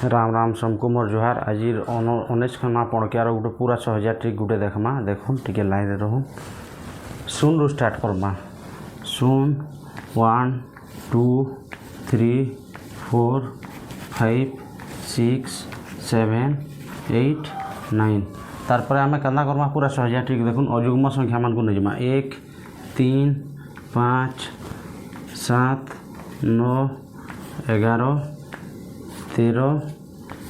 राम राम सबको मोर जुहार। आज 19 खाना पणकियार गोटे पूरा 6000 ट्रिक गोटे देखमा। देखुन टिके लाइन रे रहूँ। शून रु स्टार्ट करमा। शून 1 2 3 4 5 6 7 8 9 तारपर आम केन्दा करमा पूरा 6000 ट्रिक। देखुन अजुग्म संख्या मान को नहीं 1 3 5 7 9 11 13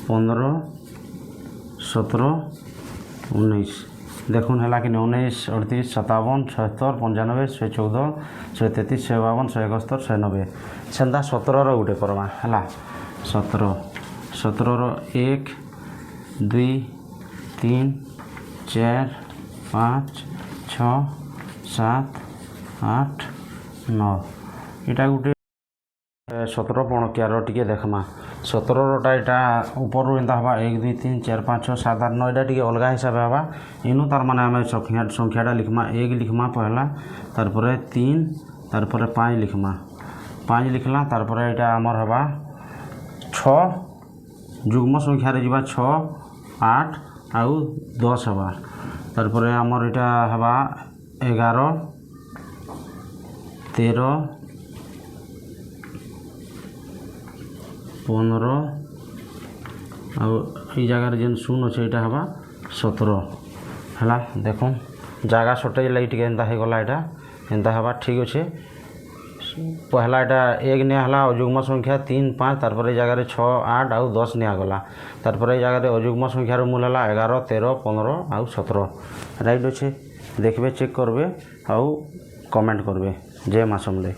15 17 19 देखुन है कि 19 38 57 76 95 114 133 152 171 190 सेंता 17 गोटे करमा है 17 17 1 2 3 4 5 6 7 8 9 इटा गोटे 17 पणकियार टिके देखमा। 17टा यहाँ ऊपर एंता हवा 1 2 3 4 5 6 7 8 9 यहाँ टी अलग हिसाब से हवा। इनू तार माने आम संख्याटा लिखमा 1 लिखमा पहला तारपरे 3 तारपरे 5 लिखमा 5 लिखला तारपरे यहाँ आमर हवा 6 जुग्म संख्यार जा 6 8 आउ 10 हवा तारपरे आमर यहाँ हवा 11 13 15 आई जगार जेन शून अच्छे यहाँ हवा 17 है। देख जगह सटे लगे एंता हो गला यहाँ एंता हवा ठीक अच्छे। पहला यहाँ 1 निहला अजुग्म संख्या 3 5 तारपर जगह 6 8 आउ 10 निगला तारपर जगह अजुग्म संख्यार मूल है 11 13 15 आउ 17 राइट अच्छे। देखबे चेक करबे आउ कमेंट करबे। जय माँ समले।